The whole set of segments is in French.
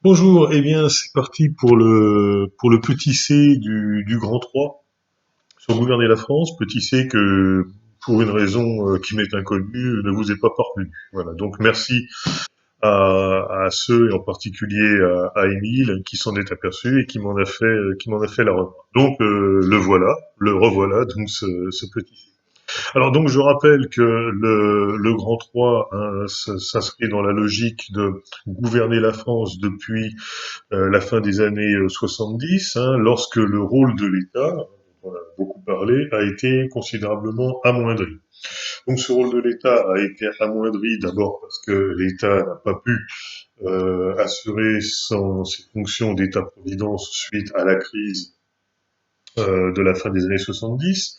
Bonjour, eh bien c'est parti pour le petit C du Grand 3 sur gouverner la France, petit C que pour une raison qui m'est inconnue ne vous est pas parvenu. Voilà, donc merci à ceux et en particulier à Émile qui s'en est aperçu et qui m'en a fait la remarque. Donc le revoilà donc ce petit C. Alors donc je rappelle que le Grand 3 hein, s'inscrit dans la logique de gouverner la France depuis la fin des années 70, hein, lorsque le rôle de l'État, dont on a beaucoup parlé, a été considérablement amoindri. Donc ce rôle de l'État a été amoindri d'abord parce que l'État n'a pas pu assurer ses fonctions d'État-providence suite à la crise de la fin des années 70.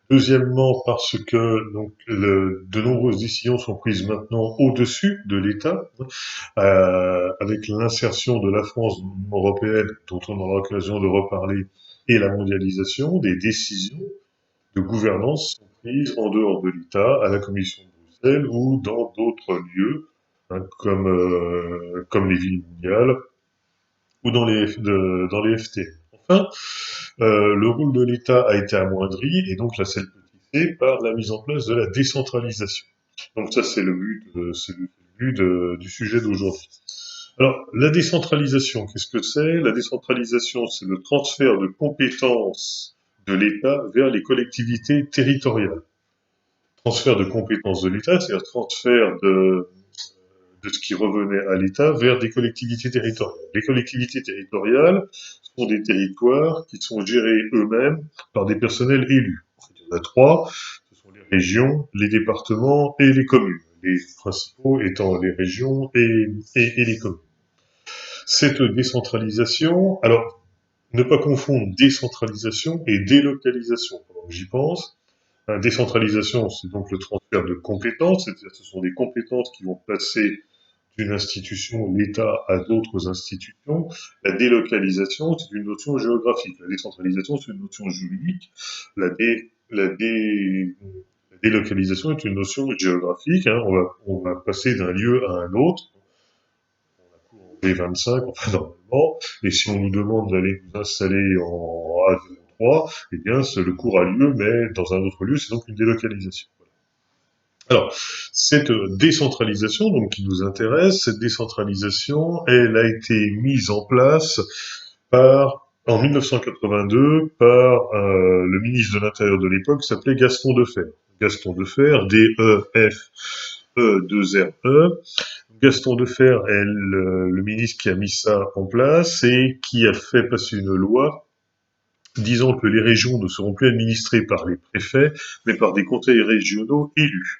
Deuxièmement, parce que donc de nombreuses décisions sont prises maintenant au-dessus de l'État, avec l'insertion de la France dans l'Union européenne, dont on aura l'occasion de reparler, et la mondialisation, des décisions de gouvernance sont prises en dehors de l'État, à la Commission de Bruxelles ou dans d'autres lieux, hein, comme les villes mondiales ou dans les FT. Enfin, le rôle de l'État a été amoindri, et donc là c'est le petit c, par la mise en place de la décentralisation. Donc ça c'est le but du sujet d'aujourd'hui. Alors, la décentralisation, qu'est-ce que c'est? La décentralisation, c'est le transfert de compétences de l'État vers les collectivités territoriales. Transfert de compétences de l'État, c'est-à-dire transfert de ce qui revenait à l'État vers des collectivités territoriales. Les collectivités territoriales sont des territoires qui sont gérés eux-mêmes par des personnels élus. Il y en a trois, ce sont les régions, les départements et les communes. Les principaux étant les régions et les communes. Cette décentralisation, alors ne pas confondre décentralisation et délocalisation. Pendant que j'y pense, décentralisation, c'est donc le transfert de compétences, c'est-à-dire que ce sont des compétences qui vont passer d'une institution, l'État, à d'autres institutions. La délocalisation, c'est une notion géographique. La décentralisation, c'est une notion juridique. La, dé, la, dé, la délocalisation est une notion géographique. Hein. On va passer d'un lieu à un autre. B25, enfin normalement, et si on nous demande d'aller nous installer en A03, eh bien le cours a lieu, mais dans un autre lieu, c'est donc une délocalisation. Alors, cette décentralisation, donc qui nous intéresse, cette décentralisation, elle a été mise en place en 1982 par le ministre de l'Intérieur de l'époque, qui s'appelait Gaston Defferre. Gaston Defferre, D-E-F-E-2-R-E. Gaston Defferre est le ministre qui a mis ça en place et qui a fait passer une loi disant que les régions ne seront plus administrées par les préfets, mais par des conseils régionaux élus.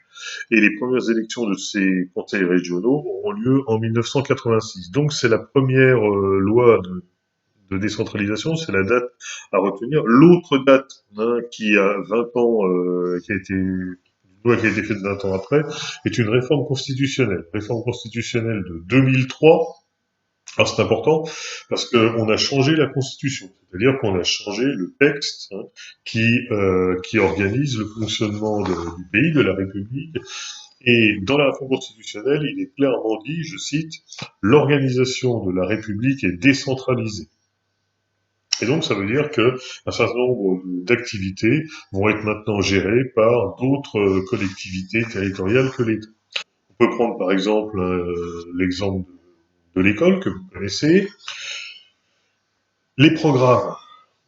Et les premières élections de ces conseils régionaux auront lieu en 1986. Donc c'est la première loi de décentralisation, c'est la date à retenir. L'autre date, hein, qui a 20 ans, une loi qui a été faite 20 ans après, est une réforme constitutionnelle de 2003. Alors c'est important parce qu'on a changé la Constitution, c'est-à-dire qu'on a changé le texte, hein, qui organise le fonctionnement du pays, de la République. Et dans la réforme constitutionnelle, il est clairement dit, je cite, l'organisation de la République est décentralisée. Et donc ça veut dire que un certain nombre d'activités vont être maintenant gérées par d'autres collectivités territoriales que l'État. On peut prendre par exemple l'exemple de l'école que vous connaissez. Les programmes.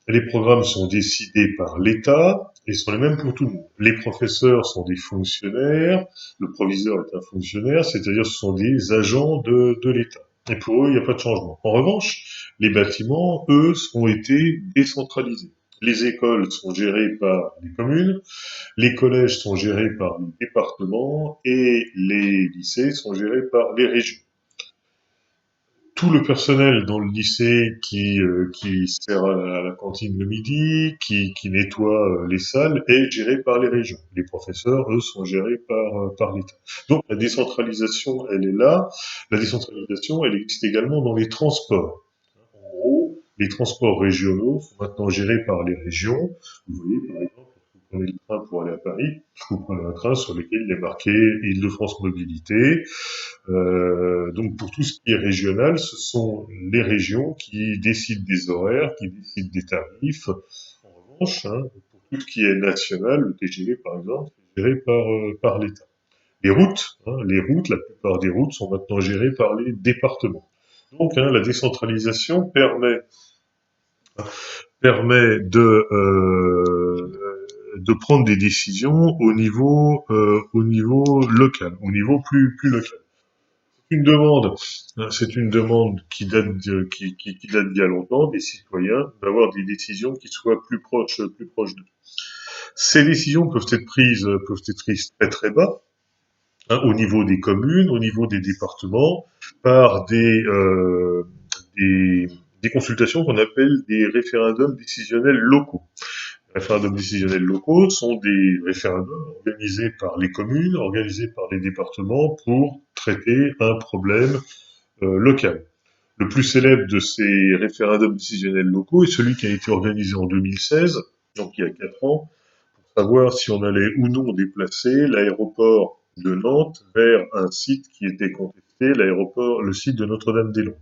Les programmes sont décidés par l'État et sont les mêmes pour tout le monde. Les professeurs sont des fonctionnaires, le proviseur est un fonctionnaire, c'est-à-dire ce sont des agents de l'État. Et pour eux, il n'y a pas de changement. En revanche, les bâtiments, eux, ont été décentralisés. Les écoles sont gérées par les communes, les collèges sont gérés par les départements et les lycées sont gérés par les régions. Tout le personnel dans le lycée qui sert à la cantine le midi, qui nettoie les salles, est géré par les régions. Les professeurs, eux, sont gérés par l'État. Donc la décentralisation, elle est là. La décentralisation, elle existe également dans les transports. En gros, les transports régionaux sont maintenant gérés par les régions. Vous voyez, par exemple, prenez le train pour aller à Paris, vous prenez un train sur lequel il est marqué Île-de-France Mobilité. Donc pour tout ce qui est régional, ce sont les régions qui décident des horaires, qui décident des tarifs. En revanche, hein, pour tout ce qui est national, le TGV par exemple, est géré par l'État. Les routes, la plupart des routes sont maintenant gérées par les départements. Donc la décentralisation permet de prendre des décisions au niveau local, au niveau plus local. C'est une demande qui date d'il y a longtemps des citoyens d'avoir des décisions qui soient plus proches d'eux. Ces décisions peuvent être prises très très bas, hein, au niveau des communes, au niveau des départements, par des, des consultations qu'on appelle des référendums décisionnels locaux. Les référendums décisionnels locaux sont des référendums organisés par les communes, organisés par les départements pour traiter un problème local. Le plus célèbre de ces référendums décisionnels locaux est celui qui a été organisé en 2016, donc il y a 4 ans, pour savoir si on allait ou non déplacer l'aéroport de Nantes vers un site qui était contesté, le site de Notre-Dame-des-Landes.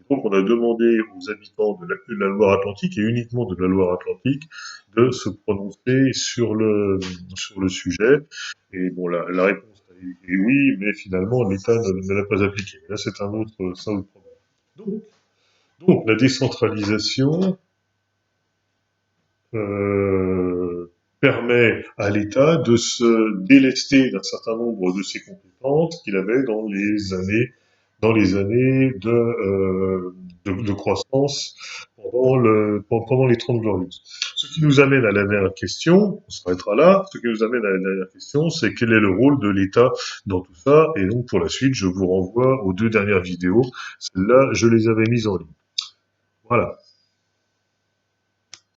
Donc on a demandé aux habitants de la Loire-Atlantique, et uniquement de la Loire-Atlantique, de se prononcer sur le sujet. Et bon, la réponse est oui, mais finalement l'État ne l'a pas appliqué. Là, c'est un autre problème. Donc la décentralisation euh, permet à l'État de se délester d'un certain nombre de ses compétences qu'il avait dans les années de croissance pendant les 30 glorieuses. Ce qui nous amène à la dernière question, on s'arrêtera là, ce qui nous amène à la dernière question, c'est quel est le rôle de l'État dans tout ça, et donc pour la suite, je vous renvoie aux 2 dernières vidéos, celles-là, je les avais mises en ligne. Voilà.